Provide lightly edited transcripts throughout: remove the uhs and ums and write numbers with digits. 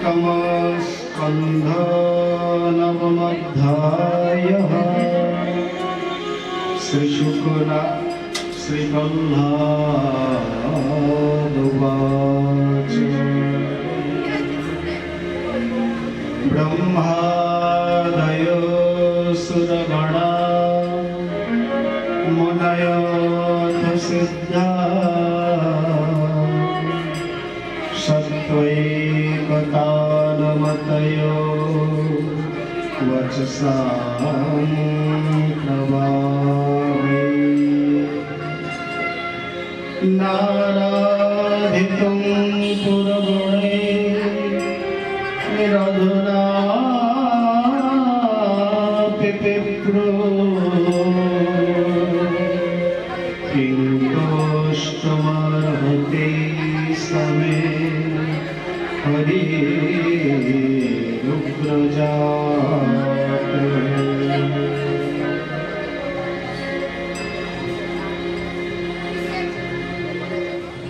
नवमस्कन्ध नवमोऽध्यायः श्रीप्रह्लादोवाच ब्रह्मादयो सुरगणा मुनयोऽथ सिद्धाः सत्त्वैकतानमतयो वचसां प्रवाहे नाराधितुं पुरगुणैरधुनापि विप्रो किं दोष्टमर्हति समे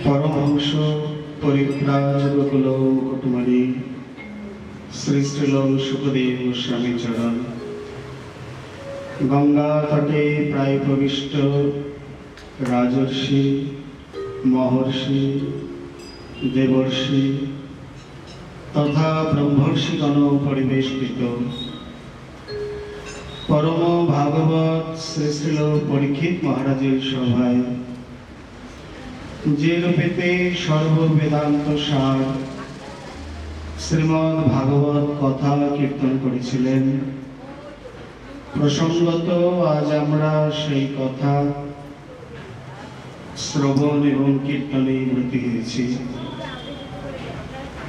परमहंस परिव्राजक कुटुम्बी श्री श्रील सुखदेव गोस्वामी चरण गंगा तटे प्राय प्रविष्ट राजर्षि महर्षि देवर्षि तथा ब्रह्मर्षिगण परिवेष्टित परम भागवत श्री श्रील परीक्षित महाराजेर सभाय जे रूपेते सर्व वेदांत सार श्रीमद् भागवत कथा कीर्तन करेছিলেন प्रसंगत आज आमरा सेई कथा श्रवण एवं कीर्तने ब्रती हয়েছি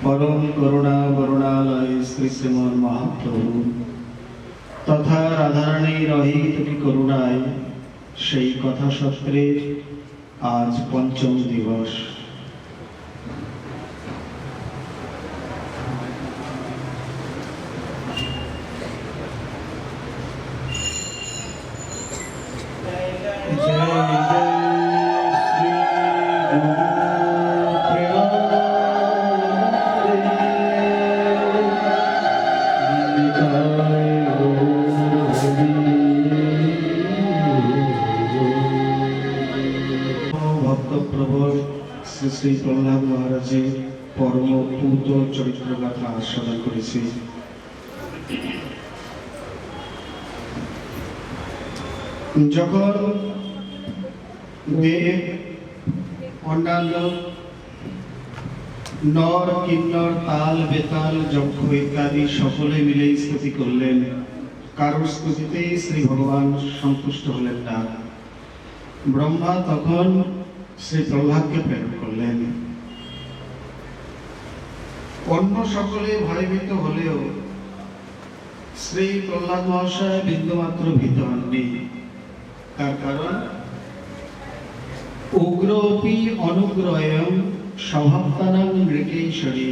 परम करुणा वरुणालय श्री श्रीमद् महाप्रभु तथा राधारानी रहित की करुणाय सेई कथा सत्रे आज पंचम दिवस श्री प्रह्लाद महाराजे परम पूत चरित्र कथा आस्वादन करेছি যখন দেব অন্যান্য নর কিন্নর তাল বেতাল যক্ষ ইত্যাদি সকলে মিলে স্তুতি করলেন কারোর স্তুতিতে শ্রী ভগবান সন্তুষ্ট হলেন না ব্রহ্মা তখন श्री प्रह्लाद के प्रेरण करलेन अन्य सकले भयभीत हलेও श्री प्रह्लाद महाशय बिंदुमात्र भीत हनনি तार कारण उग्रोऽपि अनुग्रहं स्वभावतानां नृकेशरी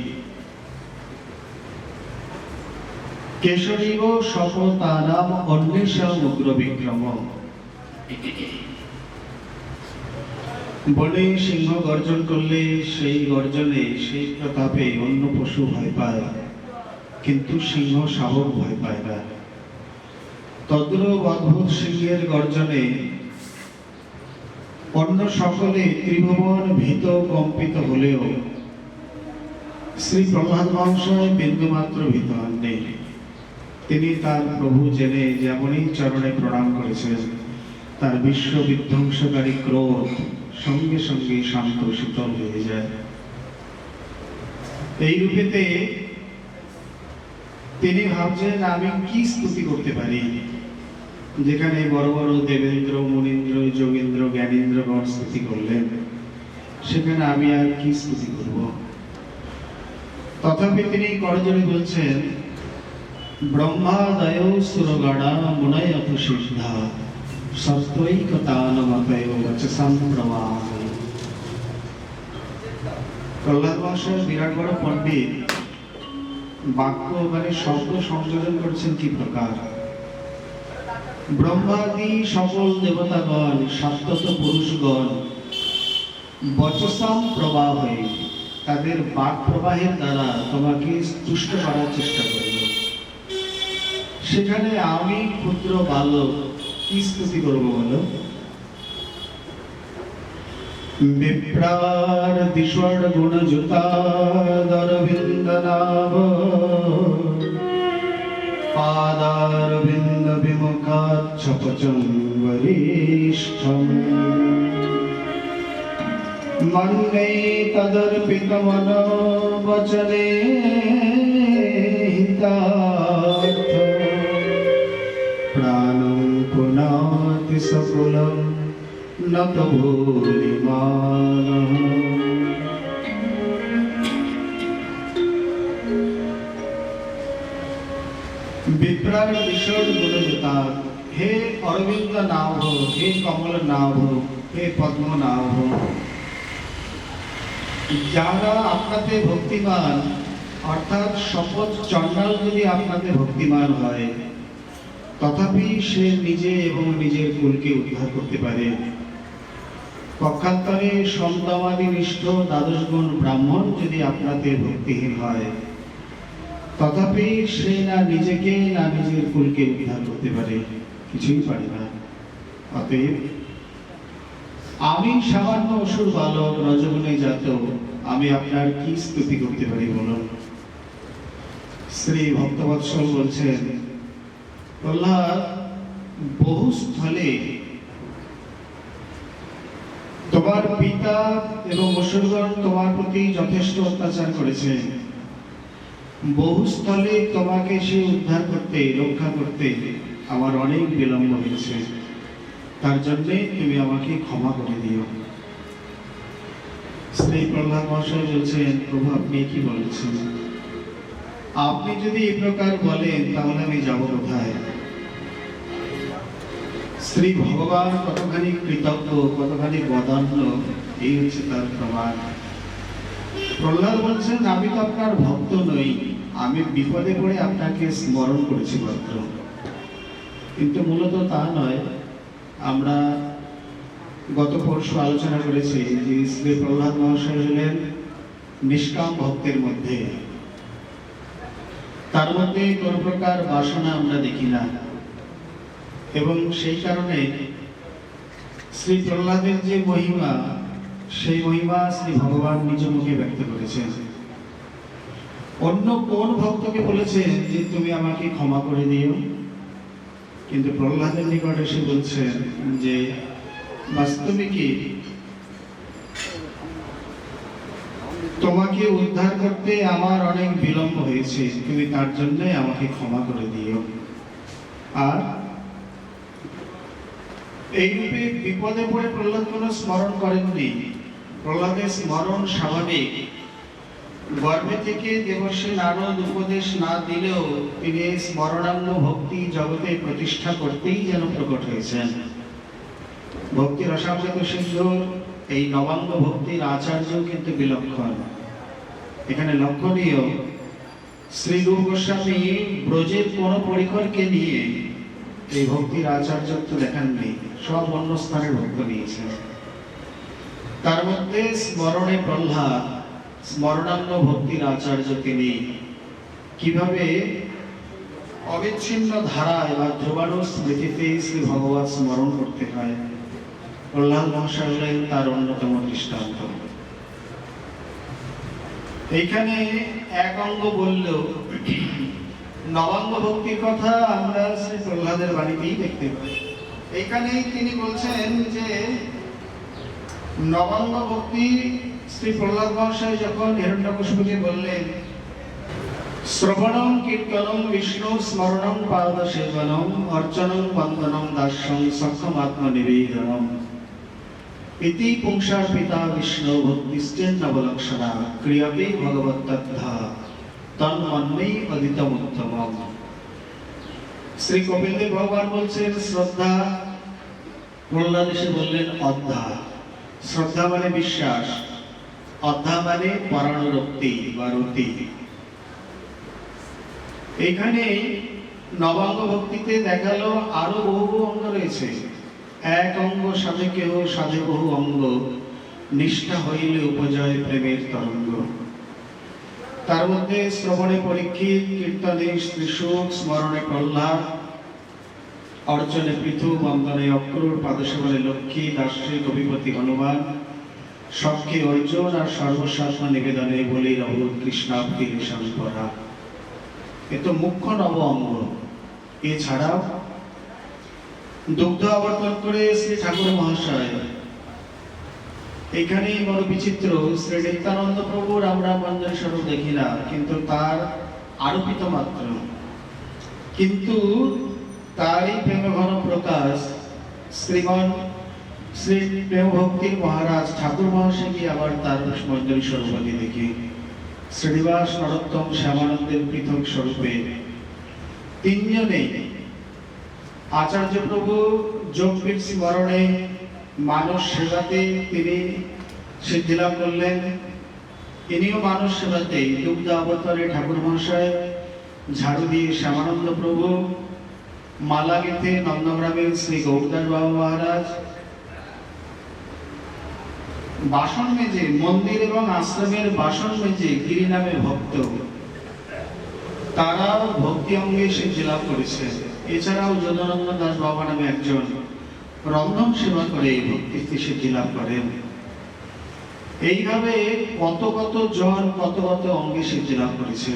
केशरीव सफलतानां अन्वेषाम् उग्र विक्रम बने सिंह गर्जन करले सेई गर्जने सेई प्रतापे अन्य पशु भय पाय किन्तु सिंह शाबक भय पाय ना तद्रूप अद्भुत सिंहेर गर्जने अन्य सकले त्रिभुवन भीत कम्पित हलेও श्री प्रह्लाद महाशय बिंदुमात्र भीत हनনি তিনি তার প্রভু জেনে যেমনই চরণে প্রণাম করেছেন তার বিশ্ব বিধ্বংসকারী ক্রোধ संगे संगे शांत शीतल हो जाए এই রূপেতে তিনি ভাবছেন আমি কি স্তুতি করতে পারি যেখানে বড় বড় দেবেন্দ্র মুনীন্দ্র যোগীন্দ্র জ্ঞানীন্দ্রগণ স্তুতি করলেন সেখানে আমি আর কি স্তুতি করব তথাপি তিনি করজোড়ে বলছেন ब्रह्मादय सुरगणा मुनयथ सिद्धा सत्त्वैकतानमतयो वचसां प्रवाहे। प्रह्लाद महाशय विराट बड़ पंडित वाक्य माने शब्द संयोजन करेছেন কি प्रकार ब्रह्मादि सकल देवतागण सात्वत पुरुषगण वचसां प्रवाहे তাদের বাক প্রবাহের দ্বারা তোমাকে তুষ্ট করার চেষ্টা করল, সেখানে আমি ক্ষুদ্র বালক কি স্তুতি করবো বলো? বিপ্রার দিশর গুণ জুতাদরবিন্দ নাভ পাদারবিন্দ বিমুখাচ্ছপচং বরিষ্ঠম মন্যে তদর্পিতমন বচনে হিতার্থ প্রাণং পুনাতি সকুলম নত ভূরিমানঃ। বিপ্রার বিষদ গুণযুতা, হে অরবিন্দ নাভ, হে কমল নাভ, হে পদ্ম নাভ, যারা আপনাতে ভক্তিমান, অর্থাৎ শপথ চণ্ডাল যদি আপনাতে ভক্তিমান হয়, তথাপি সে নিজে এবং নিজের কুলকে উদ্ধার করতে পারে। পক্ষান্তরে সন্তমাদি নিষ্ঠ দ্বাদশ গুণ ব্রাহ্মণ যদি আপনাতে ভক্তিহীন হয়, তথাপি সে না নিজেকে না নিজের কুলকে উদ্ধার করতে পারে, কিছুই পারে না। অতএব আমি সামান্য অসুর বালক, রজগুণে জাত, আমি আপনার কি স্তুতি করতে পারি বলুন? শ্রী ভক্তবৎসল বলছেন, প্রহ্লাদ বহু স্থলে তোমার পিতা এবং অসুরগণ তোমার প্রতি যথেষ্ট অত্যাচার করেছে, বহু স্থলে তোমাকে সে উদ্ধার করতে, রক্ষা করতে আমার অনেক বিলম্ব হয়েছে, তার জন্যে তুমি আমাকে ক্ষমা করে দিও। শ্রী প্রহ্লাদ মহাশয় বলছেন, প্রভু আপনি কি বলছেন? আপনি যদি এই প্রকার বলেন তাহলে আমি যাব কোথায়? শ্রী ভগবান কতখানি কৃতজ্ঞ, কতখানি বদান্য, এই হচ্ছে তার প্রমাণ। প্রহ্লাদ বলছেন, আমি তো আপনার ভক্ত নই, আমি বিপদে পড়ে আপনাকে স্মরণ করেছি মাত্র। কিন্তু মূলত তা নয়। আমরা গত পরশু আলোচনা করেছি যে শ্রী প্রহ্লাদ মহাশয় হলেন নিষ্কাম ভক্তের মধ্যে, তার মধ্যে কোন প্রকার বাসনা আমরা দেখি না, এবং সেই কারণে শ্রী প্রহ্লাদের যে মহিমা, সেই মহিমা শ্রী ভগবান নিজ মুখে ব্যক্ত করেছেন। অন্য কোন ভক্তকে বলেছেন যে তুমি আমাকে ক্ষমা করে দিও, কিন্তু প্রহ্লাদের নিকট এসে বলছেন যে বাস্তবিকই তোমাকে উদ্ধার করতে আমার অনেক বিলম্ব হয়েছে, তুমি তার জন্য আমাকে ক্ষমা করে দিও। আর এইরূপে বিপদে পড়ে প্রহ্লাদ কোনো স্মরণ করেননি। প্রহ্লাদের স্মরণ স্বাভাবিক। গর্ভে থেকে দেবর্ষি নারদ উপদেশ না দিলেও তিনি স্মরণাঙ্গ ভক্তি জগতে প্রতিষ্ঠা করতেই যেন প্রকট হয়েছেন। ভক্তি রসামৃত সিন্ধুর এই নবাঙ্গ ভক্তির আচার্য কিন্তু বিলক্ষণ। এখানে লক্ষণীয়, শ্রী রূপ গোস্বামী ব্রজের কোন পরিকরকে নিয়ে এই ভক্তির আচার্যত্ব দেখাননি, সব অন্য স্থানের ভক্ত নিয়েছেন। তার মধ্যে স্মরণে প্রহ্লাদ, স্মরণাঙ্গ ভক্তির আচার্য তিনি, কিভাবে অবিচ্ছিন্ন ধারায় বা ধ্রুবাণু স্মৃতিতে শ্রী ভগবান স্মরণ করতে হয়, প্রহ্লাদ মহাশয় হলেন তার অন্যতম দৃষ্টান্ত। এইখানে এক অঙ্গ বললেও নবাঙ্গ ভক্তির কথা আমরা শ্রী প্রহ্লাদের বাণীতেই দেখতে পাই। এইখানেই তিনি বলছেন যে নবাঙ্গ ভক্তি শ্রী প্রহ্লাদ মহাশয় যখন হিরণ্যকশিপুকে বললেন, শ্রবণং কীর্তনং বিষ্ণু স্মরণং পাদ সেবনং অর্চনং বন্দনং দাস্যং সক্ষম আত্মনিবেদনম ইতি পুংসার পিতা বিষ্ণু ভক্তিশ্চেন্নবলক্ষণা ক্রিয়তে ভগবত্তদ্ধা তন্মন্যে অদিতমুত্তমম। শ্রী কপিলদেব ভগবান বলছেন শ্রদ্ধা, প্রহ্লাদ এসে বললেন অদ্ধা। শ্রদ্ধা মানে বিশ্বাস, অদ্ধা মানে পরানুরক্তি বা রতি। এখানে নবাঙ্গ ভক্তিতে দেখালো আরো বহু অঙ্গ রয়েছে। এক অঙ্গ সাধে কেহ, সাধে বহু অঙ্গ, নিষ্ঠা হইলে উপজয় প্রেমের তরঙ্গ। তার মধ্যে শ্রবণে পরীক্ষিত, কীর্তনে ত্রিশূল, স্মরণে প্রহ্লাদ, অর্চনে পৃথু, বন্দনে অক্রূর, পাদসেবনে লক্ষ্মী, দাসে কবিপতি হনুমান, সবকে অর্জুন আর সর্বস্বাত্ম নিবেদনে বলির অবরোধ কৃষ্ণাব্দী পড়া। এ তো মুখ্য নব অঙ্গ। এছাড়াও দুগ্ধ আবর্তন করে শ্রী ঠাকুর মহাশয়, এখানেই বড় বিচিত্র, শ্রী নিত্যানন্দ প্রভুর আমরা মঞ্জুরি স্বরূপ দেখি না, কিন্তু তার আরোপিত মাত্র, কিন্তু তারই প্রেমঘন প্রকাশ শ্রীমন শ্রী প্রেম ভক্তির মহারাজ ঠাকুর মহাশয়কে আবার তার মঞ্জুরি স্বরূপ দেখি। শ্রীনিবাস, নরোত্তম, শ্যামানন্দের পৃথক স্বরূপে তিনজনে আচার্য প্রভু যোগপীঠ স্মরণে মানস সেবাতে তিনি সিদ্ধিলাভ করলেন। ইনিও মানস সেবাতে দুগ্ধ অবতারে ঠাকুর মহাশয় ঝাড়ু দিয়ে শ্যামানন্দ প্রভু, মালা গেঁথে নন্দগ্রামের শ্রী গৌরদাস বাবা মহারাজ, বাসন মেজে মন্দির এবং আশ্রমের বাসন মেজে গিরি নামে ভক্ত, তারাও ভক্তি অঙ্গে সিদ্ধি লাভ করেছে। এছাড়াও যদুনন্দ দাস বাবা নামে একজন রন্ধন সেবা করে ভক্তি সিদ্ধি লাভ করেন। এইভাবে কত কত জন কত কত অঙ্গে সিদ্ধি লাভ করেছে।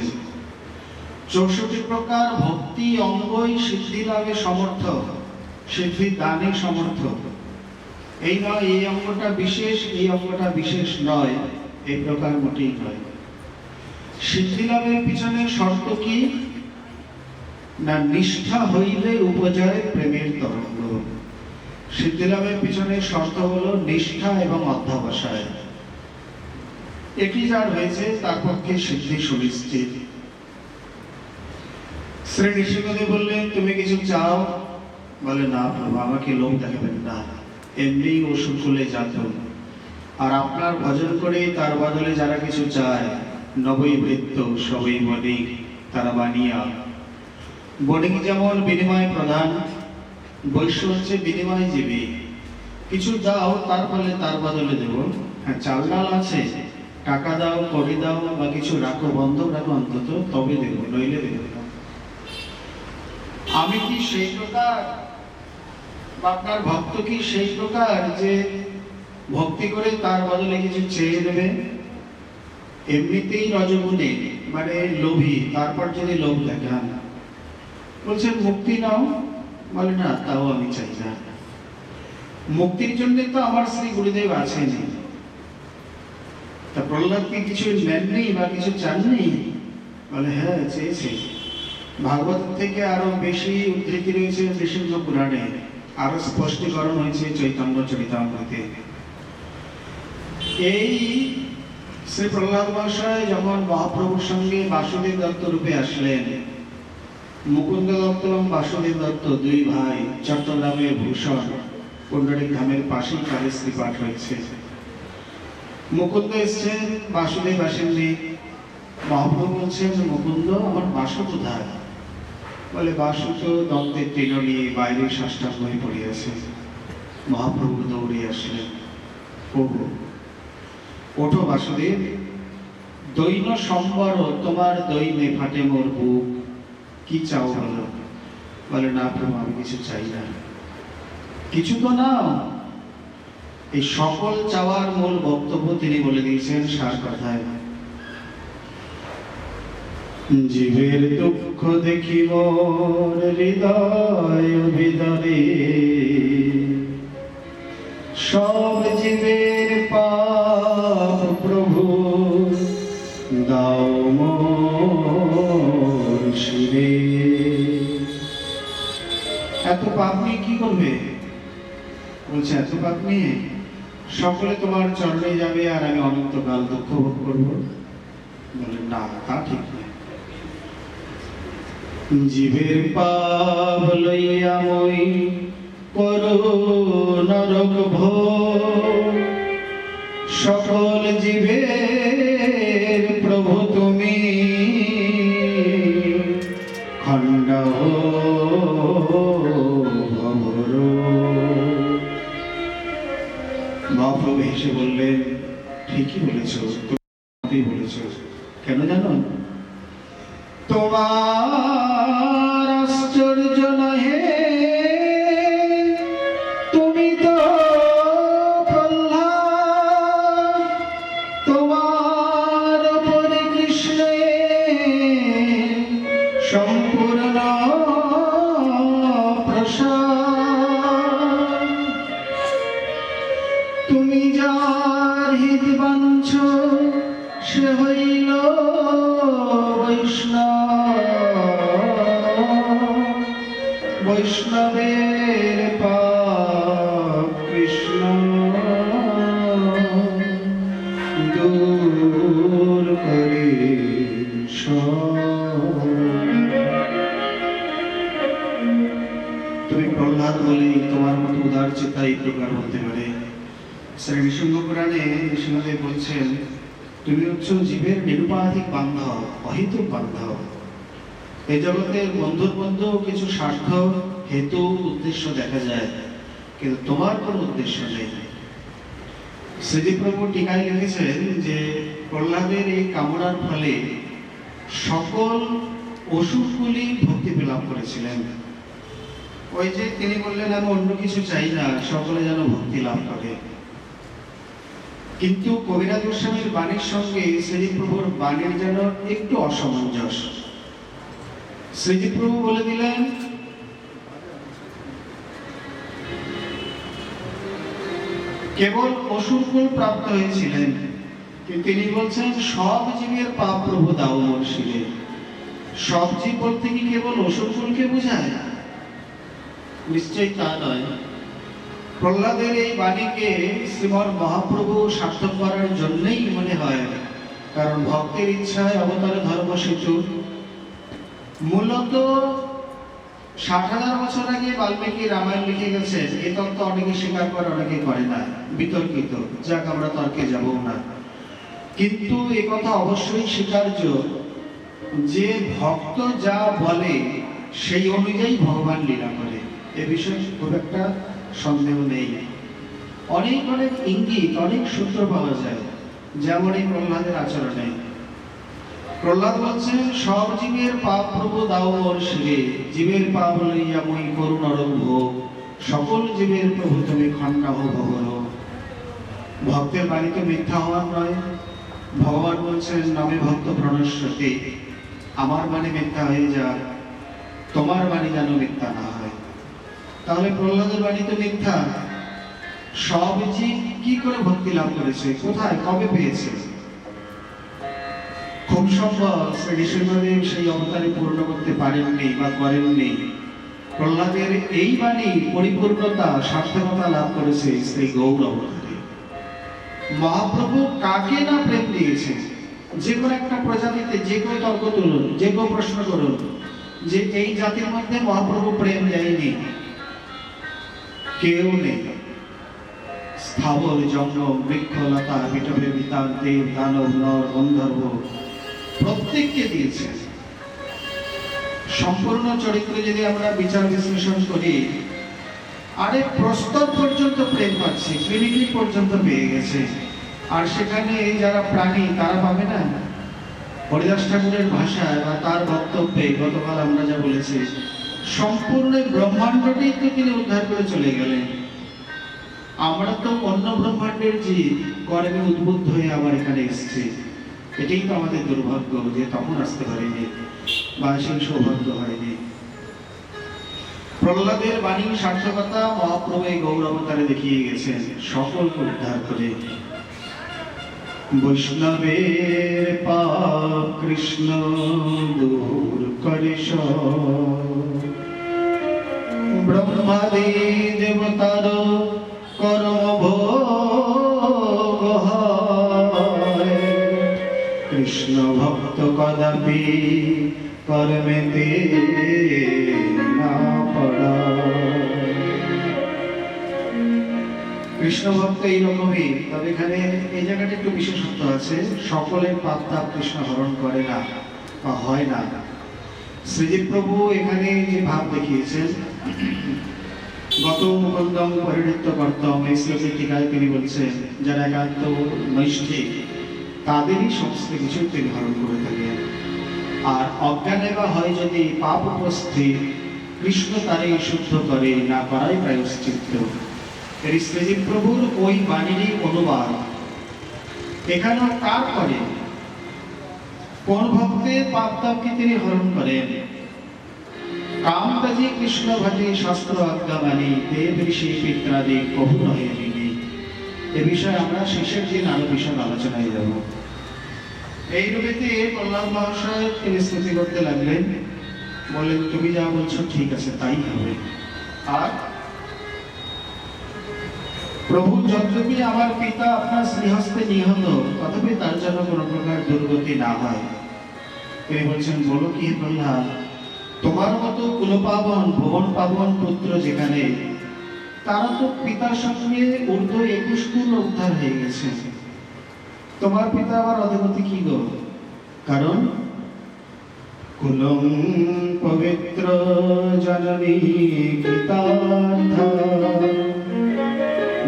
64 প্রকার ভক্তি অঙ্গই সিদ্ধি লাভে সমর্থ, সিদ্ধি দানে সমর্থ। এই নয় এই অঙ্গটা বিশেষ, এই অঙ্গটা বিশেষ নয়, এই প্রকার মোটেই নয়। সিদ্ধি লাভের পিছনে শর্ত কি না? নিষ্ঠা হইলে উপজয় প্রেমের তরঙ্গ। সিদ্ধি লাভের পিছনে শর্ত হলো নিষ্ঠা এবং অধ্যবসায়। এটি যার হয়েছে তার পক্ষে সিদ্ধি সুনিশ্চিত। শ্রী নৃসিংহদেব বললেন, তুমি কিছু চাও? বলে, না প্রভু, আমাকে লোক দেখাবেন না, এমনি অসুকুলে যাত। আর আপনার ভজন করে তার বদলে যারা কিছু চায়, নবই বৃত্ত সবই বণিক, তারা বানিয়া। বণিক যেমন বিনিময় প্রধান, বৈশ্য হচ্ছে বিনিময়জীবী। কিছু দাও, তার ফলে তার বদলে দেব। হ্যাঁ, চাল ডাল আছে, টাকা দাও, কড়ি দাও, বা কিছু রাখো, বন্ধক রাখো অন্তত, তবে দেব, নইলে দেব না। আমি কি সেই প্রকার, বা আপনার ভক্ত কি সেই প্রকার যে ভক্তি করে তার বদলে কিছু চেয়ে দেবে? এমনিতেই রজগুণে, মানে লোভী, তারপর যদি লোভ দেখান। বলছেন মুক্তি নাও, বলে না, তাও আমি চাই না। মুক্তির জন্য তো আমার শ্রী গুরুদেব আছেন। তা প্রহ্লাদ কি কিছু নেননি বা কিছু চাননি? বলে, হ্যাঁ চেয়েছি। ভাগবত থেকে আরো বেশি উদ্ধৃতি রয়েছে নৃসিংহ পুরাণে, আরো স্পষ্টীকরণ হয়েছে চৈতন্য চরিতামৃতে। এই শ্রী প্রহ্লাদ মহাশয় যখন মহাপ্রভুর সঙ্গে বাসুদেব দত্ত রূপে আসলেন, মুকুন্দ দত্ত এবং বাসুদেব দত্ত দুই ভাই, চট্টগ্রামের ভূষণ, পুণ্ডরিক ধামের পাশেই তাদের শ্রীপাঠ হয়েছে। মুকুন্দ এসছেন, বাসুদেব আসেননি। মহাপ্রভু বলছেন, মুকুন্দ, আমার বাসু কোথায়? বলে, বাসু তো দন্তের তৃণ নিয়ে বাইরে সাষ্টাঙ্গ হয়ে পড়িয়াছে। মহাপ্রভু দৌড়ে আসলেন, প্রভু ওঠো বাসুদেব, দৈন সম্বর তোমার দৈনে ফাটে মোর বুক, কি চাও বলো? বলে, না প্রভু, আমি কিছু চাই না। কিছু তো নাও। এই সকল চাওয়ার মূল বক্তব্য তিনি বলে দিয়েছেন সার কথায়। জীবের দুঃখ দেখি মোর হৃদয় ভিতরে, সব জীবের পাপ প্রভু দাও মোর শিরে। এত পাপ নিয়ে কি করবে? বলছে, এত পাপ নিয়ে সকলে তোমার চরণে যাবে আর আমি অনন্তকাল দুঃখ ভোগ করবো? বলে, না, তা ঠিক নয়। জীবের পাপ লইয়া মই করো নরক ভোগ, সকল জীবের প্রভু তুমি খণ্ডা ভবর। মহাপ্রভু হেসে বললেন, ঠিকই বলেছ, তুমি বলেছ, কেন জানো? তোমার আশ্চর্য নহে, তুমি তো প্রহ্লাদ, তোমার উপরে কৃষ্ণের সম্পূর্ণ প্রসাদ। তুমি যার হিত বাঞ্ছ সে হইল বৈষ্ণবের পাপ কৃষ্ণ দূর করে তুমি প্রহ্লাদ বলে তোমার মতো উদার চেতা এই প্রকার হতে পারে। শ্রী নৃসিংহ পুরাণে নৃসিংহদেব বলছেন, তুমি হচ্ছ জীবের নিরুপাধিক বান্ধব, অহেতুক বান্ধব। এই জগতের বন্ধুর মধ্যেও কিছু স্বার্থ, হেতু, উদ্দেশ্য দেখা যায়, কিন্তু তোমার কোনো উদ্দেশ্য নেই। শ্রীজি প্রভু টিকায় লিখেছেন যে প্রহ্লাদের এই কামনার ফলে সকল অসুরগুলি ভক্তি লাভ করেছিলেন। ওই যে তিনি বললেন, আমি অন্য কিছু চাই না, সকলে যেন ভক্তি লাভ করে। কিন্তু কবিরাজ গোস্বামীর বাণীর সঙ্গে শ্রীজি প্রভুর বাণীর যেন একটু অসামঞ্জস্য। শ্রীজি প্রভু বলে দিলেন, কেবল অসুরকুল প্রাপ্ত হয়েছিলেন, কিন্তু তিনি বলছেন সব জীবের পাপ প্রভু দাও মোর শিরে। সব জীব বলতে কি কেবল অসুরকুলকে বোঝায়? নিশ্চয়ই তা নয়। প্রহ্লাদের এই বাণীকে শ্রীমন মহাপ্রভু সার্থক করার জন্যই মনে হয়, কারণ ভক্তের ইচ্ছায় অবতারে ধর্ম সেতু। মূলত 60,000 বছর আগে বাল্মীকি রামায়ণ লিখে গেছেন। এই তত্ত্ব অনেকে স্বীকার করে, অনেকে করে না, বিতর্কিত। যাক, আমরা তর্কে যাব না। কিন্তু এ কথা অবশ্যই স্বীকার্য যে ভক্ত যা বলে সেই অনুযায়ী ভগবান লীলা করে, এ বিষয়ে খুব একটা সন্দেহ নেই। অনেক অনেক ইঙ্গিত, অনেক সূত্র পাওয়া যায়, যেমন এই প্রহ্লাদের আচরণে। প্রহ্লাদ বলছেন, সব জীবের পাপ প্রভু দাও মোর শিরে, জীবের পাপ লইয়া মই করুণ ভোগ, সকল জীবের প্রভু তুমি খণ্ডাহ ভবর। ভক্তের বাণী তো মিথ্যা হওয়ার নয়। ভগবান বলছেন, নামে ভক্ত প্রণশ্যতে, আমার বাণী মিথ্যা হয়ে যাক, তোমার বাণী যেন মিথ্যা না হয়। তাহলে প্রহ্লাদের বাণী তো মিথ্যা। সব জীব কি করে ভক্তি লাভ করেছে, কোথায়, কবে পেয়েছে? খুব সম্ভব শ্রী নৃসিংহদেব সেই অবতারে পূর্ণ করতে পারেননি বা করেননি। প্রহ্লাদের এই বাণী পরিপূর্ণতা, সার্থকতা লাভ করেছে শ্রী গৌর অবতারে। মহাপ্রভু কাকে না প্রেম দিয়েছে? যে কোনো একটা প্রজাতিতে যে কোনো তর্ক তুলুন, যে কোনো প্রশ্ন করুন, যে এই জাতির মধ্যে মহাপ্রভু প্রেম দেয়নি, কেউ নেই। স্থাবর জঙ্গম বৃক্ষলতা বিটবে বিতান দেব দানব নর গন্ধর্ব প্রত্যেককে দিয়েছে। সম্পূর্ণ চরিত্রে যদি আমরা বিচার বিশ্লেষণ করি, আরে প্রস্তর পর্যন্ত প্রেম পাচ্ছে, ক্লিনিক পর্যন্ত পেয়ে গেছে। আর সেখানে যারা প্রাণী তারা পাবে না? হরিদাস ঠাকুরের ভাষায় বা তার বক্তব্যে গতকাল আমরা যা বলেছি, সম্পূর্ণ ব্রহ্মাণ্ডটাই তো তিনি উদ্ধার করে চলে গেলেন। আমরা তো অন্য ব্রহ্মাণ্ডের জীব, কর্মে উদ্বুদ্ধ হয়ে আবার এখানে এসেছি। এটাই তো আমাদের দুর্ভাগ্য যে তখন আসতে পারিনি বা সেই সৌভাগ্য হয়নি। প্রহ্লাদের বাণীর সার্থকতা মহাপ্রভু এই গৌর অবতারে দেখিয়ে গেছেন, সকলকে উদ্ধার করে। বৈষ্ণবের পাপ কৃষ্ণ দূর করে, ব্রহ্মাদি দেবতার কর্ম ভোগ হয়, কৃষ্ণ ভক্ত কদাপি কর্মেতে না পড়ায়। কৃষ্ণ ভক্ত এইরকমই। তবে এখানে এই জায়গাটা একটু বিশেষত্ব আছে, সকলের পাপ তাপ কৃষ্ণ হরণ করে না বা হয় না। শ্রীজি প্রভু এখানে যে ভাব দেখিয়েছেন, গত মুকুন্দম পরিণীত কর্তম, এই শ্লোকের টিকায় তিনি বলছেন, যারা একান্ত নৈষ্ঠিক তাদেরই সমস্ত কিছু তিনি হরণ করে থাকেন। আর অজ্ঞানে বা হয় যদি পাপ উপস্থিত, কৃষ্ণ তারই শুদ্ধ করে, না করাই প্রায়শ্চিত্ত। এর শ্রীজীব প্রভুর ওই বাণীরই অনুবাদ এখানেও কার করে, কোন ভক্তের পাপ তাপকে তিনি হরণ করেন। কাম কাজে কৃষ্ণ ভাটে শাস্ত্র আজ্ঞা মানি, দেব ঋষি পিত্রাদি কভু নহে মিনি। এ বিষয়ে আমরা শেষের দিন আরো বিশদ আলোচনায় যাব। এই রূপেতে প্রহ্লাদ মহাশয় তিনি স্তুতি করতে লাগলেন, বললেন তুমি যা বলছো ঠিক আছে, তাই হবে। আর প্রভু যদ্যপি আমার পিতা আপনার শ্রীহস্তে নিহত, তথাপি তার যেন কোনো প্রকার দুর্গতি না হয়। তিনি বলছেন, বলো কি প্রহ্লাদ, তোমার মতো কুলপাবন ভুবন পাবন পুত্র যেখানে, তারা তো পিতার সঙ্গে ঊর্ধ্ব 21 কুল উদ্ধার হয়ে গেছে, তোমার পিতা আবার অধগতি কি গো? কারণ কুলং পবিত্র জননী কৃতার্থা,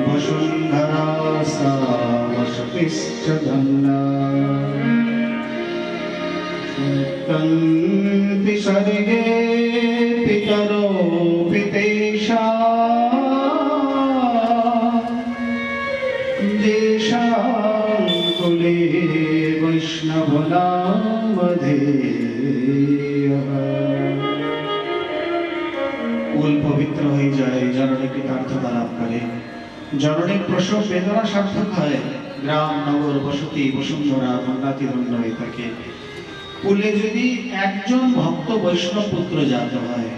বসুন্ধরা সা বসতিশ্চ ধন্যা, তন্তি স্বর্গে পিতরো পিতেশা, যেষাং কুলে বৈষ্ণব নামধেয়ঃ। কুল পবিত্র হয়ে যায়, জননী কৃতার্থতা লাভ করে, জননীর প্রসব বেদনা সার্থক হয়, গ্রাম নগর বসতি বসুন্ধরা ধন্যাতি ধন্য হয়ে থাকে। কুলে যদি একজন ভক্ত বৈষ্ণব পুত্র জাত হয়,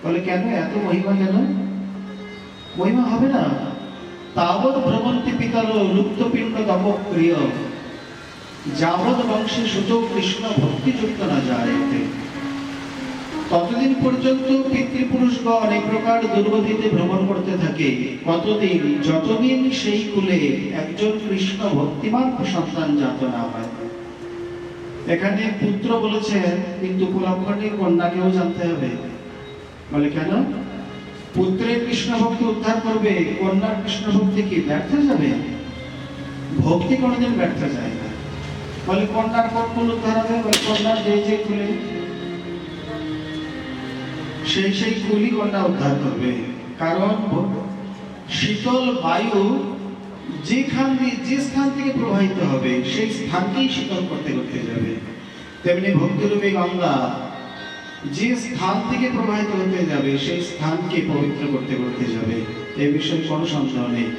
বলে কেন এত মহিমা, কেন মহিমা হবে না? তাবৎ ভ্রমন্তি পিতর লুপ্তপিণ্ড তপক্রিয়, যাবৎ বংশে সুত কৃষ্ণ ভক্তিযুক্ত না যায়, ততদিন পর্যন্ত পিতৃপুরুষগণ এই প্রকার দুর্গতিতে ভ্রমণ করতে থাকে। কতদিন? যতদিন সেই কুলে একজন কৃষ্ণ ভক্তিমান সন্তান জাত না হয়। এখানে পুত্র বলেছেন, কিন্তু কুলক্ষণে কন্যাকেও জানতে হবে। বলে কেন? পুত্রের কৃষ্ণ ভক্তি উদ্ধার করবে, কন্যার কৃষ্ণ ভক্তি কি ব্যর্থ যাবে? ভক্তি কোনোদিন ব্যর্থ যায় না। বলে কন্যার কোন কুল উদ্ধার হবে? বলে কন্যার যে কুলে, সেই কুলই কন্যা উদ্ধার করবে। কারণ শীতল বায়ু যে স্থান থেকে প্রবাহিত হবে, সেই স্থানকেই শীতল করতে করতে যাবে। তেমনি ভক্তিরূপী গঙ্গা যে স্থান থেকে প্রবাহিত হতে যাবে, সেই স্থানকে পবিত্র করতে করতে যাবে। এ বিষয়ে কোনো সন্দেহ নেই।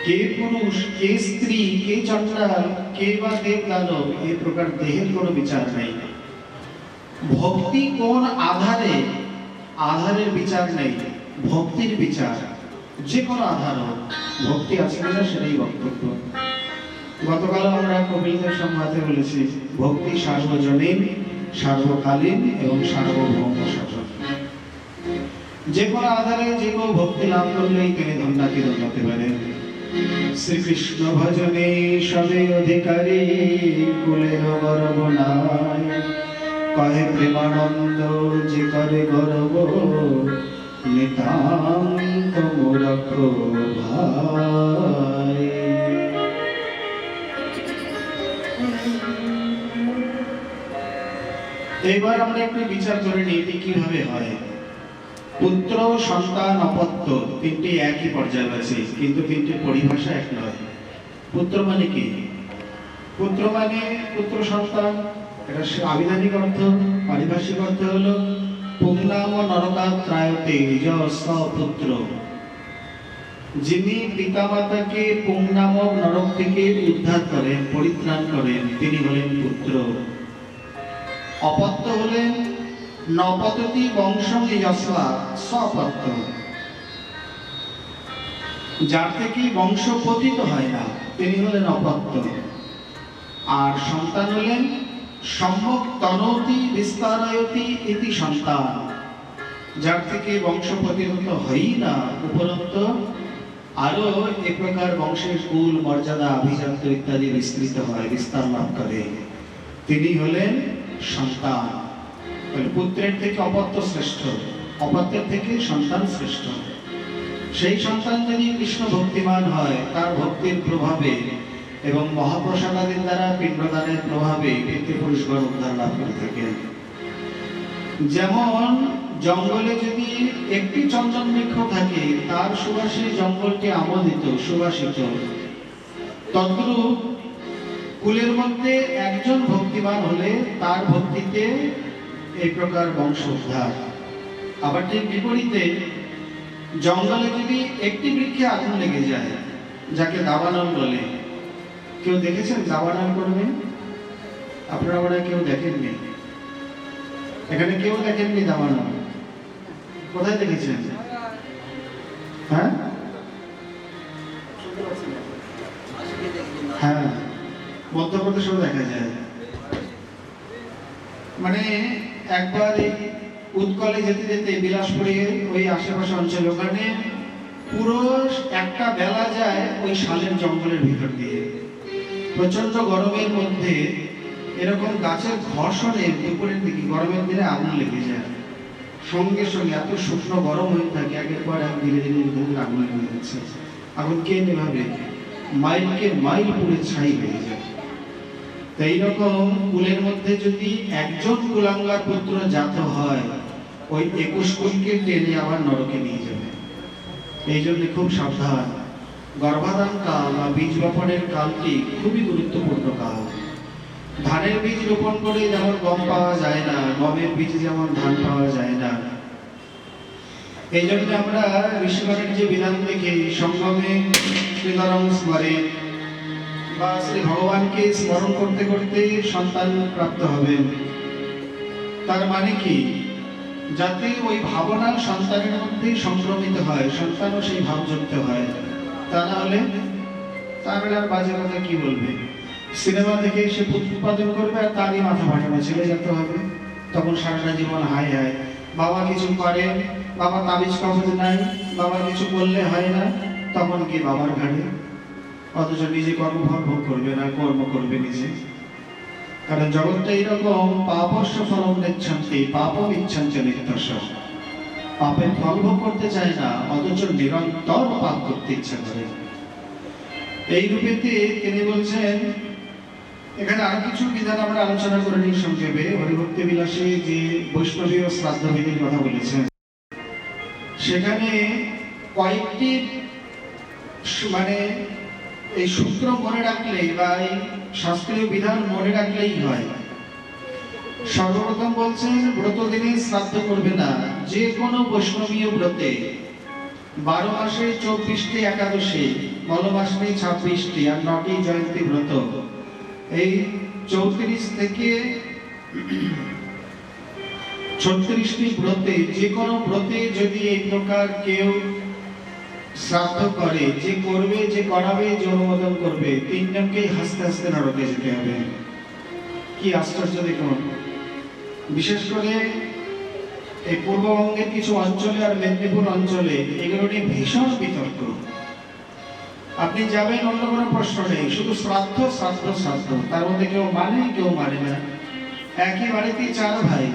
কে পুরুষ, কে স্ত্রী, কে চন্ডাল, কে বা দেব দানব, এই প্রকার দেহের কোনো বিচার নেই। ভক্তি কোন আধারে, আধারের বিচার নেই, ভক্তির বিচার। যে কোনো আধার হোক, ভক্তি আছে কিনা সেটাই বক্তব্য। গতকাল আমরা কবিদের সংবাদে বলেছি, ভক্তি সার্বজনীন, সার্বকালীন এবং সার্বভৌম শাসন। যে কোনো আধারে যে কোনো ভক্তি লাভ করলেই তিনি ধন্যাতি ধন্য হতে পারেন। শ্রীকৃষ্ণ ভজনে সবে অধিকারী, কুলের গর্ব নাই, কহে প্রেমানন্দ যে করে গর্ব, নিতান্ত মূরখ ভাই। এবার আমরা একটু বিচার করে নিই এটি কিভাবে হয়। পুত্র, সন্তান, অপত্য তিনটি একই পর্যায়ে আছে, কিন্তু তিনটি পরিভাষা এক নয়। পুত্র মানে কি? পুত্র মানে পুত্র সন্তান, এটা আবিধানিক অর্থ। পারিভাষিক অর্থ হলো পুংনাম নরকাত্রায়তে যশ পুত্র। যিনি পিতামাতাকে পুং নামক নরক থেকে উদ্ধার করেন, পরিত্রাণ করেন, তিনি হলেন পুত্র। অপত্য হলেন নপততি বংশং যশা স্বপত্য, যার থেকে বংশ পতিত হয় না, তিনি হলেন অপত্য। আর সন্তান হলেন সম্যক তনতি বিস্তারয়তি ইতি সন্তান, যার থেকে বংশ পতিত হয়ই না, উপরন্তু আরো এ প্রকার বংশের কুল মর্যাদা অভিজাত ইত্যাদি বিস্তৃত হয়, বিস্তার লাভ করে, তিনি হলেন সন্তান। পুত্রের থেকে অপত্য শ্রেষ্ঠ, অপত্যের থেকে সন্তান শ্রেষ্ঠ। সেই সন্তান যদি কৃষ্ণ ভক্তিমান হয়, তার ভক্তির প্রভাবে এবং মহাপ্রসাদাদির দ্বারা পিণ্ডদানের প্রভাবে পিতৃপুরুষগণ উদ্ধার লাভ করে থাকেন। যেমন জঙ্গলে যদি একটি চন্দন বৃক্ষ থাকে, তার সুবাসে জঙ্গলটি আমোদিত সুবাসিত, তদ্রূপ কুলের মধ্যে একজন ভক্তিমান হলে তার ভক্তিতে এই প্রকার বংশ উদ্ধার। আবার ঠিক বিপরীতে জঙ্গলে যদি একটি বৃক্ষে আগুন লেগে যায়, যাকে দাবানল বলে, কেউ দেখেছেন দাবানল করবে? আপনারা ওরা কেউ দেখেননি, এখানে কেউ দেখেননি দাবানল? কোথায় দেখেছেন? হ্যাঁ হ্যাঁ, মধ্যপ্রদেশেও দেখা যায়। মানে একবার এই উৎকলে যেতে যেতে বিলাসপুরে ওই আশেপাশে অঞ্চল, ওখানে পুরো একটা বেলা যায় ওই শালের জঙ্গলের ভিতর দিয়ে। প্রচন্ড গরমের মধ্যে এরকম গাছের ঘর্ষণে দুপুরের দিকে গরমের দিনে আগুন লেগে যায়, সঙ্গে সঙ্গে এত শুকনো গরম হয়ে থাকে, একের পর এক ধীরে ধীরে ধীরে ধীরে আগুন লেগে যাচ্ছে। আগুন কে নেভাবে? মাইলকে মাইল পুড়ে ছাই হয়ে যায়। তো এইরকম কুলের মধ্যে যদি একজন কুলাঙ্গার পুত্র জাত হয়, ওই 21 কুলকে টেনে আবার নরকে নিয়ে যাবে। এই জন্য খুব সাবধান। গর্ভাধান কাল বা বীজ বপনের কালটি খুবই গুরুত্বপূর্ণ কাল। ধানের বীজ রোপণ করে যেমন গম পাওয়া যায় না, গমের বীজে যেমন ধান পাওয়া যায় না, এই জন্য আমরা ঋষিগণের যে বিধান থেকে সঙ্গমে শ্রীধরম স্মরে বা শ্রী ভগবানকে স্মরণ করতে করতে সন্তান প্রাপ্ত হবেন। তার মানে কি? যাতে ওই ভাবনা সন্তানের মধ্যে সংক্রমিত হয়, সন্তানও সেই ভাবযুক্ত হয়। তা না হলে আর বাজে কথা কি বলবে? সিনেমা দেখে সে উৎপাদন করবে আর তারই মাথা ভাঙানো ছেলে যেতে হবে। তখন সারাটা জীবন হায় হায়, বাবা কিছু করেন, বাবা তাবিজ কবজ নাই, বাবা কিছু বললে হয় না, তখন কি বাবার ঘাড়ে? অথচ নিজে কর্মফল ভোগ করবে না, কর্ম করবে নিজে। কারণ জগৎটা এইরকম, পাপস্য ফলম নিচ্ছন্তি পাপম ইচ্ছন্তি নিত্যস্য। পাপের ফল ভোগ করতে চায় না, অথচ নিরন্তর পাপ করতে ইচ্ছা করে। এই রূপেতে তিনি বলছেন, এখানে আরো কিছু বিধান আমরা আলোচনা করে নিই সংক্ষেপে। হরিভক্তি বিলাসে যে বৈষ্ণবীয় শ্রাদ্ধ বিধির কথা বলেছেন, সেখানে কয়েকটি মানে এই সূত্র মনে রাখলেই বা এই শাস্ত্রীয় বিধান মনে রাখলেই হয়। সর্বপ্রথম বলছেন, ব্রত দিনে শ্রাদ্ধ করবে না। যে কোনো বৈষ্ণবীয় ব্রতে 12 মাসে 24টি একাদশী, মলমাসে 26টি আর 9টি জয়ন্তী ব্রত, এই 34 থেকে 36টি ব্রতে যে কোনো ব্রতে যদি এই প্রকার কেউ শ্রাদ্ধ করে, যে করবে, যে করাবে, যে অনুমোদন করবে, 3 জনকেই হাসতে হাসতে নরকে যেতে হবে। কি আশ্চর্য দেখুন! বিশেষ করে এই পূর্ববঙ্গের কিছু অঞ্চলে আর মেদিনীপুর অঞ্চলে এগুলো নিয়ে ভীষণ বিতর্ক। আপনি যাবেন, অন্য কোনো প্রশ্ন নেই, শুধু শ্রাদ্ধ শ্রাদ্ধ শ্রাদ্ধ। তার মধ্যে কেউ মানে, কেউ মানে না। একই বাড়িতে 4 ভাই,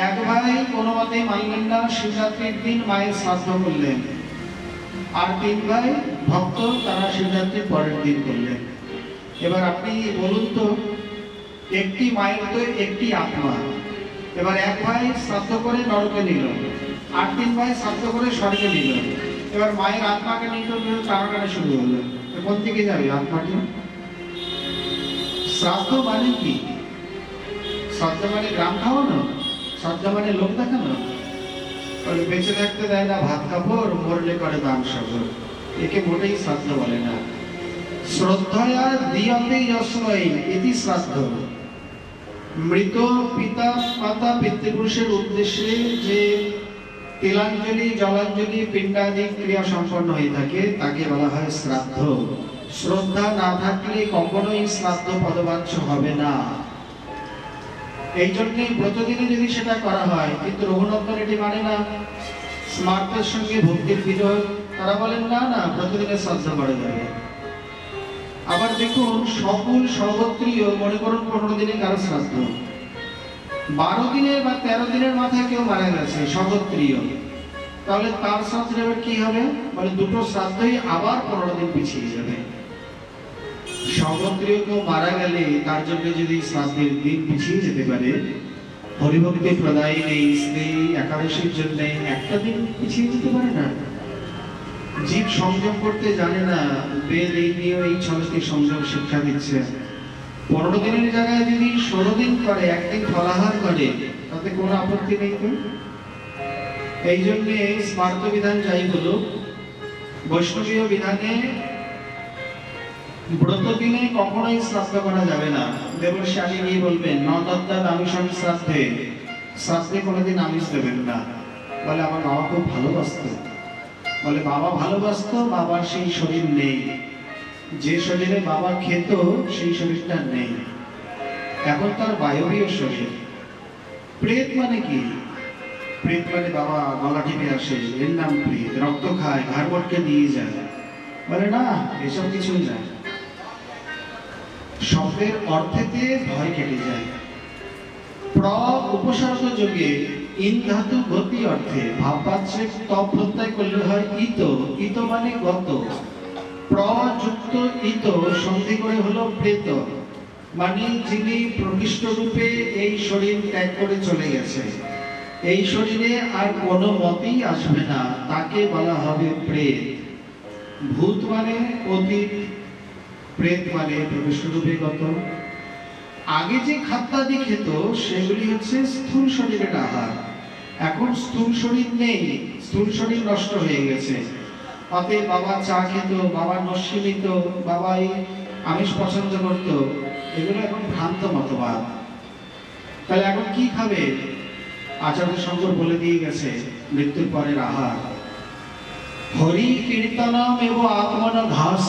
এক ভাই কোনো মতেই মানলেন না, শিবরাত্রির দিন মায়ের শ্রাদ্ধ করলেন। আর 3 ভাই ভক্ত, তারা শিবরাত্রির পরের দিন করলেন। এবার আপনি বলুন তো, একটি মায়ের তো একটি আত্মা। এবার এক ভাই শ্রাদ্ধ করে নরকে নিল, আর 3 ভাই শ্রাদ্ধ করে স্বর্গে নিল। এবার মায়ের আত্মাকে নিয়ে তো টানাটানি শুরু হলো। কোন দিকে যাবে আত্মাটি? শ্রাদ্ধ মানে কি? শ্রাদ্ধ মানে গ্রাম খাওয়ানো? শ্রাদ্ধ মানে লোক দেখানো? বেঁচে থাকতে দেয় না ভাত কাপড়, মরলে করে দান সাগর। একে মোটেই শ্রাদ্ধ বলে না। শ্রদ্ধয়া দিয়তে যস্মৈ ইতি শ্রাদ্ধ। মৃত পিতা মাতা পিতৃপুরুষের উদ্দেশ্যে যে তিলাঞ্জলি, জলাঞ্জলি, পিণ্ডাদি ক্রিয়া সম্পন্ন হয়ে থাকে, তাকে বলা হয় শ্রাদ্ধ। শ্রদ্ধা না থাকলে কখনোই শ্রাদ্ধ পদবাচ্য হবে না। এই জন্যই ব্রতদিনে যদি সেটা করা হয়, কিন্তু রঘুনন্দন এটি মানে না। স্মার্তের সঙ্গে ভক্তির বিরোধ, তারা বলেন না না, ব্রতদিনে শ্রাদ্ধ করা যাবে। আবার দেখুন, সকল সর্বত্রীয় মনে করুন 15 দিনে কারো শ্রাদ্ধ, 12 দিনের বা 13 দিনের মাথায় কেউ মারা গেছে সর্বত্রীয়, তাহলে তার শ্রাদ্ধ এবার কি হবে? মানে দুটো শ্রাদ্ধই আবার 15 দিন পিছিয়ে যাবে। স্বগোত্রীয় কেউ মারা গেলে তার জন্য যদি শ্রাদ্ধের দিন পিছিয়ে যেতে পারে, হরিভক্তি প্রদায়ী নেই স্ত্রী একাদশীর জন্য একটা দিন পিছিয়ে যেতে পারে না। জীব সংযম করতে জানে না, বেদ এই নিয়ে এই ছলকে সংযম শিক্ষা দিচ্ছে। 15 দিনের জায়গায় যদি 16 দিন করে, একদিন ফলাহার করে, তাতে কোনো আপত্তি নেই তো। এই জন্য স্মার্ত বিধান যাই বলুক, বৈষ্ণবীয় বিধানে ব্রত দিনে কখনোই শ্রাদ্ধ করা যাবে না। দেবর্ষি আগে গিয়ে বলবেন নদত্তাদ আমিষং শ্রাদ্ধে, শ্রাদ্ধে কোনোদিন আমিষ দেবেন না। বলে আমার বাবা খুব ভালোবাসত, বলে বাবা ভালোবাসত, বাবার সেই শরীর নেই, যে শরীরে বাবা খেত সেই শরীরটা নেই, এখন তার বায়বীয় শরীর। প্রেত মানে কি? প্রেত মানে বাবা গলা টিপে আসে, এর নাম প্রেত, রক্ত খায়, ঘাড় মটকে নিয়ে যায়। বলে না, এসব কিছুই না। শব্দের অর্থেতে ভয় কেটে যায়। প্র উপসর্গ যোগে ইন ধাতু গতি অর্থে ভাববাচ্যে তপ প্রত্যয় করলে হয় ইত, ইত মানে গত। প্রযুক্ত ইত সন্ধি করে হলো প্রেত, মানে যিনি প্রকৃষ্ট রূপে এই শরীর ত্যাগ করে চলে গেছে, এই শরীরে আর কোনো মতেই আসবে না, তাকে বলা হবে প্রেত। ভূত মানে অতীত, প্রেত মানে প্রকৃষ্ট রূপে গত। আগে যে খাদ্যাদি খেত সেগুলি হচ্ছে স্থূল শরীরের আহার, এখন স্থূল শরীর নেই, স্থূল শরীর নষ্ট হয়ে গেছে। অতএব বাবা চা খেত, বাবা নস্যি নিত, বাবাই আমিষ পছন্দ করত, এগুলো এখন ভ্রান্ত মতবাদ। তাহলে এখন কি খাবে? আচার্য শঙ্কর বলে দিয়ে গেছে মৃত্যুর পরের আহার হরি কীর্তনম এবং আত্মন ঘাস।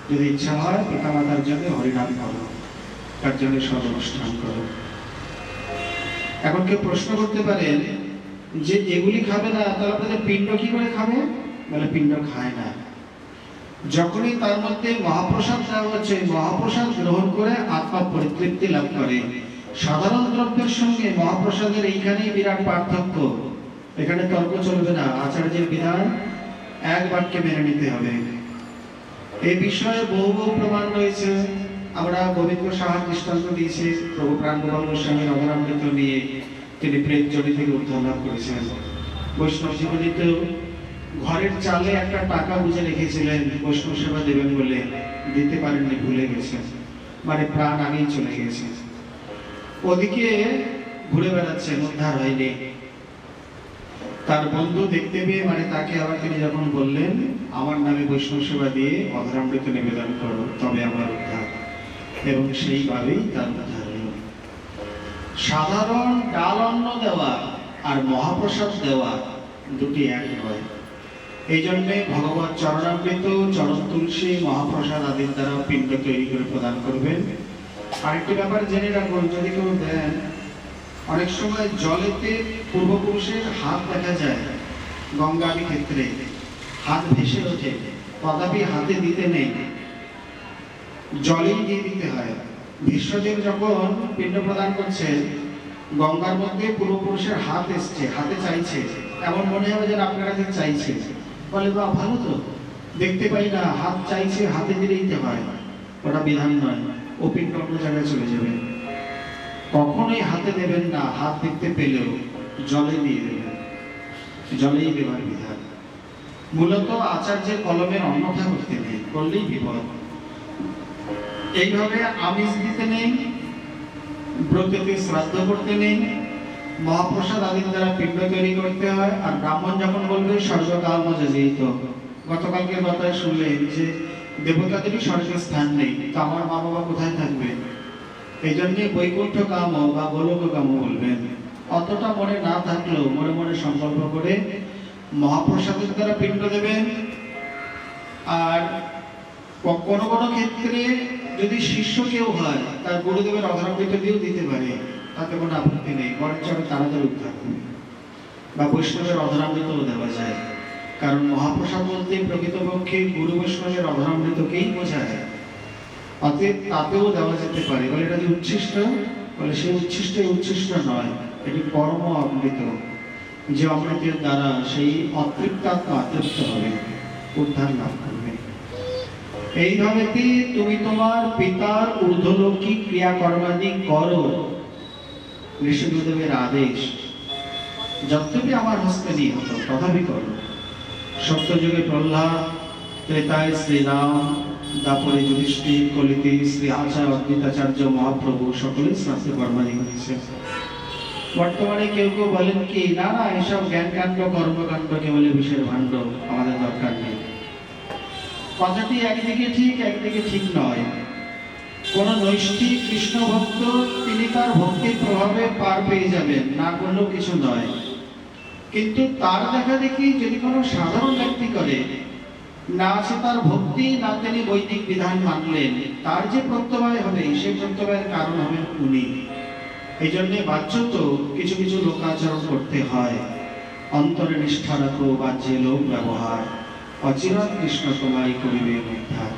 যদি ইচ্ছা হয় পিতামাতার জন্য হরিনাম করো, তার জন্য সব অনুষ্ঠান করো। এখন কেউ প্রশ্ন করতে পারেন যে এগুলি খাবে না, তাহলে আপনাদের পিণ্ড কি করে খাবে? বলে পিণ্ড খায় না। যখনই তার মধ্যে মহাপ্রসাদ দেওয়া হচ্ছে, মহাপ্রসাদ গ্রহণ করে আত্মা পরিতৃপ্তি লাভ করে। সাধারণ দ্রব্যের সঙ্গে মহাপ্রসাদের এইখানেই বিরাট পার্থক্য, এখানে তর্ক চলবে না। আচার্যের বিধান এক বাক্যে মেনে নিতে হবে। এই বিষয়ে বহু বহু প্রমাণ রয়েছে। আমরা গোবিন্দ সাহার দৃষ্টান্ত দিয়েছি, প্রভু প্রাণগোপাল গোস্বামীর অমরামৃত নিয়ে তিনি প্রেত জড়ি থেকে উদ্ধার লাভ করেছেন। বৈষ্ণব জীবনীতেও ঘরের চালে একটা টাকা বুঝে রেখেছিলেন বৈষ্ণব সেবা দেবেন বলে, দিতে পারেননি, ভুলে গেছেন, মানে প্রাণ আগেই চলে গেছে। ওদিকে ঘুরে বেড়াচ্ছেন, উদ্ধার হয়নি। তার বন্ধু দেখতে পেয়ে, মানে তাকে আবার তিনি যখন বললেন আমার নামে বৈষ্ণব সেবা দিয়ে অধরামৃত নিবেদন করো, তবে আমার উদ্ধার, এবং সেইভাবেই তার উদ্ধার হল। সাধারণ ডাল অন্ন দেওয়া আর মহাপ্রসাদ দেওয়া দুটি এক নয়। এই জন্যে ভগবত চরণামৃত, চরণ তুলসী, মহাপ্রসাদ আদির দ্বারা পিণ্ড তৈরি করে প্রদান করবেন। আরেকটি ব্যাপার জেনে রাখুন, যদি কেউ দেন, অনেক সময় জলেতে পূর্বপুরুষের হাত দেখা যায়, গঙ্গাদি ক্ষেত্রে হাত ভেসে ওঠে, তথাপি হাতে দিতে নেই, জলেই দিয়ে দিতে হয়। বিশ্বদেব যখন পিণ্ড প্রদান করছেন, গঙ্গার মধ্যে পূর্বপুরুষের হাত এসছে, হাতে চাইছে, এমন মনে হবে যেন আপনার কাছে চাইছে। বলে বা ভালো তো, দেখতে পাই না, হাত চাইছে, হাতে দিলেই তো হয়। ওটা বিধান নয়, ও পিণ্ড অন্য জায়গায় চলে যাবে। কখনোই হাতে দেবেন না, হাত দেখতে পেলেও জলে দিয়ে দেবেন, জলেই দেবার বিধান। মূলত আচার্যের কলমের অন্যথা করতে নেই, করলেই বিপদ। এইভাবে আমিষ দিতে নেই, ব্রতকে শ্রাদ্ধ করতে নেই, মহাপ্রসাদ আদির দ্বারা পিণ্ড তৈরি করতে হয়। আর ব্রাহ্মণ যখন বলবে স্বর্গকাল মজা যেত, গতকালকের কথায় শুনলেন যে দেবতাদেরই স্বর্গের স্থান নেই, তো আমার মা বাবা কোথায় থাকবে? এই জন্যে বৈকুণ্ঠ কাম বা গোলক কাম বলবেন। অতটা মনে না থাকলেও মনে মনে সংকল্প করে মহাপ্রসাদের দ্বারা পিণ্ড দেবেন। আর কোনো কোনো ক্ষেত্রে যদি শিষ্য কেউ হয়, তার গুরুদেবের অধরামৃত দিয়েও দিতে পারে, তাতে কোনো আপত্তি নেই, বরঞ্চ তাড়াতাড়ি উদ্ধার হবে। বা বৈষ্ণবের অধরামৃতও দেওয়া যায়, কারণ মহাপ্রসাদ বলতে প্রকৃতপক্ষে গুরু বৈষ্ণবের অধরামৃতকেই বোঝায়। অতএব তাতেও দেওয়া যেতে পারে। বলে এটা যে উচ্ছিষ্ট, বলে সেই উচ্ছিষ্ট নয়, এটি পরম অমৃত, যে অমৃতের দ্বারা সেই অতৃপ্ত আত্মা তৃপ্ত হবে, উদ্ধার লাভ করবে। এইভাবে তুমি তোমার পিতার ঊর্ধ্বলৌকিক ক্রিয়াকর্মাদি করো, ঋষিগুরুদেবের আদেশ। যদ্যপি আমার হস্তে নিহত তথাপি করো। সত্যযুগে প্রহ্লাদ, ত্রেতায় শ্রীরাম, দাপরে যুধিষ্ঠির, কলিতে শ্রী আচার্য অদ্বৈতাচার্য মহাপ্রভু সকলে শাস্ত্র কর্মাদি করেছে। বর্তমানে কেউ কেউ বলেন কি, না না, এসব জ্ঞানকাণ্ড কর্মকাণ্ড কেবল বিষয়ের ভাণ্ড, আমাদের দরকার নেই। কথাটি একদিকে ঠিক একদিকে ঠিক নয়। কোন নৈষ্ঠিক কৃষ্ণ ভক্ত তিনি তার ভক্তির প্রভাবে পার পেয়ে যাবেন, না করলেও কিছু নয়। কিন্তু তার দেখা দেখি যদি কোনো সাধারণ ব্যক্তি করে, না আছে তার ভক্তি, না তিনি বৈদিক বিধান মানলেন, তার যে প্রত্যবায় হবে সেই প্রত্যবায়ের কারণ হবেন উনি। এই জন্যে বাহ্যত কিছু কিছু লোকাচরণ করতে হয়। অন্তরে নিষ্ঠা রাখো, বাহ্যে লোক ব্যবহার, অচিরাৎ কৃষ্ণ তোমায় করিবে উদ্ধার।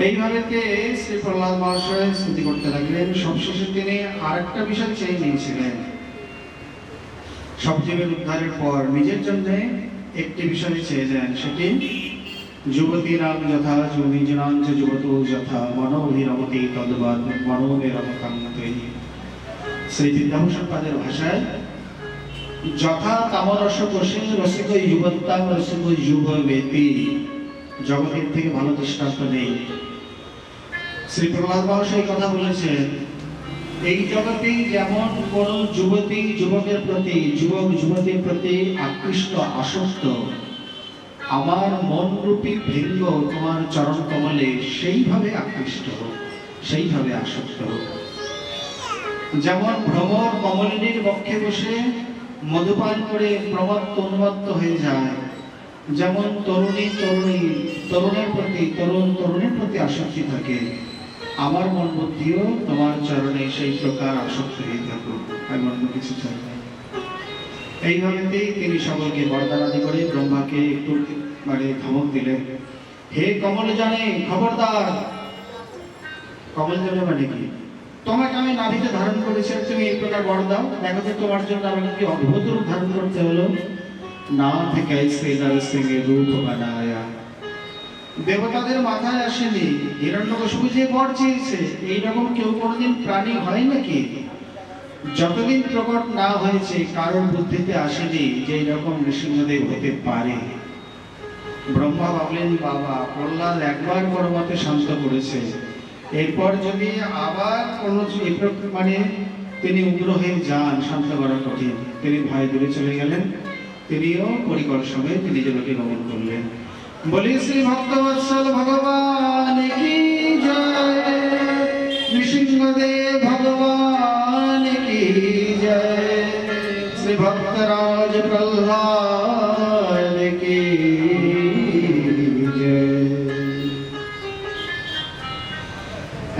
এইভাবে শ্রী প্রহ্লাদ মহাশয় স্তুতি করতে লাগলেন। সবশেষে তিনি আরেকটা বিষয় চেয়ে নিয়েছিলেন। সব জীবের উদ্ধারের পর নিজের জন্য একটি বিষয় চেয়েছেন, সেটি যুবতীরাম যথা নিজানাং চ যুবতো যথা মনোভিরমতি তদ্বৎ মনোনিরমকান্তৈ। শ্রী বিদ্যাভূষণ পাদের ভাষায় যথা কামরস কোষে রসিক যুবত্তাং রসিক যুববেতি। জগতের থেকে ভালো দৃষ্টান্ত নেই। শ্রী প্রহ্লাদ মহাশয় কথা বলেছেন, এই জগতে যেমন কোন যুবতী যুবকের প্রতি, যুবক যুবতীর প্রতি আকৃষ্ট আসক্ত, আমার মন রূপী ভৃঙ্গ তোমার চরণ কমলে সেইভাবে আকৃষ্ট হোক, সেইভাবে আসক্ত হোক। যেমন ভ্রমর কমলিনীর বক্ষে বসে মধুপান করে প্রমত্ত উন্মত্ত হয়ে যায়, যেমন তরুণের প্রতি আসক্তি থাকে, আমার মন বুদ্ধিও তোমার চরণে সেই প্রকার আসক্ত হয়ে থাকুক, আমি অন্য কিছু চাই না। এইভাবে তিনি সকলকে বরদান আদি করে ব্রহ্মাকে একটু ধমক দিলেন। হে কমল জানে, খবরদার। কমল জানে মানে কি? তোমাকে আমি নাভিতে ধারণ করেছি, তুমি এই প্রকার বর দাও। দেখো যে তোমার জন্য আমাকে কি অদ্ভুত রূপ ধারণ করতে হলো। না থেকে রূপ বানায়া। দেবতাদের মাথায় আসেনি, হিরণ্যকশিপু যে বর চেয়েছে, এইরকম কেউ কোনোদিন প্রাণী হয় নাকি? যতদিন প্রকট না হয়েছে কারোর বুদ্ধিতে আসেনি যে এইরকম নৃসিংহদেব হতে পারে। ব্রহ্মা ভাবলেন, বাবা প্রহ্লাদ একবার কোনো মতে শান্ত করেছে, এরপর যদি আবার কোনো তিনি উগ্র হয়ে যান, শান্ত করা কঠিন। তিনি ভয় দূরে চলে গেলেন। তিনিও পরিকর সঙ্গে তিনি জনকে গমন করলেন। বলি শ্রী ভক্তবৎসল ভগবান কি জয়, নৃসিংহদেব ভগবান কি জয়, শ্রী ভক্তরাজ প্রহ্লাদ কি জয়।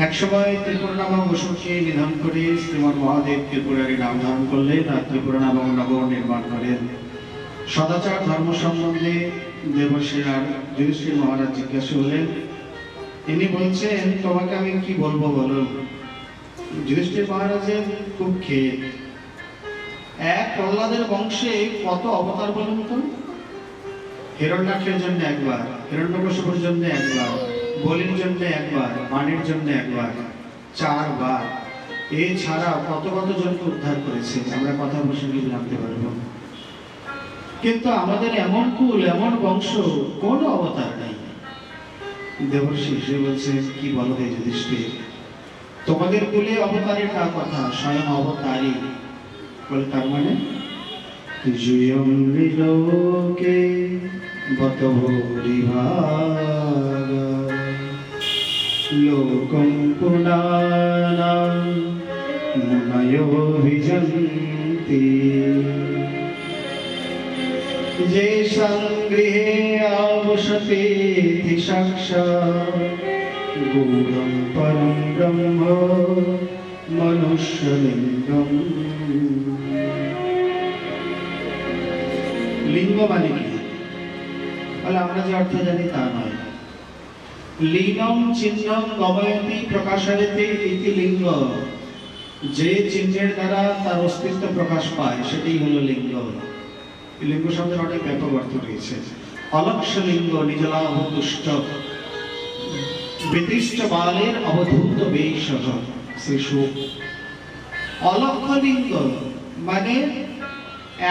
একসময় ত্রিপুরা বসুকে নিধন করে শ্রীমান মহাদেব ত্রিপুরারী নাম ধারণ করলেন আর ত্রিপুরা নগর নির্মাণ করেন। সদাচার ধর্ম সম্বন্ধে দেবশ্রী যুধিষ্ঠির মহারাজ জিজ্ঞাসা হলেন। ইনি বলছেন, তোমাকে আমি কি বলবো বলো। যুধিষ্ঠির মহারাজের খুব খেদ। এক প্রহ্লাদের বংশে কত অবতার বলুন তো। হিরণ্যাক্ষের জন্য একবার, হিরণ্যকশিপুর জন্য একবার, বলির জন্য একবার, বাণীর জন্য একবার, 4 বার। এছাড়া কত কত জনকে উদ্ধার করেছে, আমরা কথা প্রসঙ্গে জানতে পারবো। কিন্তু আমাদের এমন কুল, এমন বংশ, কোনো অবতার নাই। দেবর্ষি সে বলছে, কি বলো হে যুধিষ্ঠির, তোমাদের কুলে অবতারের কা কথা, স্বয়ং অবতারই। বলে তার মানে জুয়ং লোকে বত ভূরিভাগা লোকং পুনানাং মুনয়ো বিজন্তি যে সংগৃহে আবসতে সাক্ষাৎ গৌরং পরম ব্রহ্ম মনুষ্যলিঙ্গম। লিঙ্গ মানে কি? বলে আমরা যে অর্থ জানি তা নয়। লিঙ্গম চিহ্নম গময়তি প্রকাশয়তে ইতি লিঙ্গ। যে চিহ্নের দ্বারা তার অস্তিত্ব প্রকাশ পায় সেটাই হলো লিঙ্গ। লিঙ্গ শব্দের অনেক ব্যাপক অর্থ রয়েছে। অলক্ষ লিঙ্গ নিজলাভ তুষ্ট বিতৃষ্ট বালের অবধূত বেশহ শ্রীশুক। অলক্ষলিঙ্গ মানে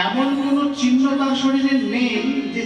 এমন কোন চিহ্ন তার শরীরে নেই যে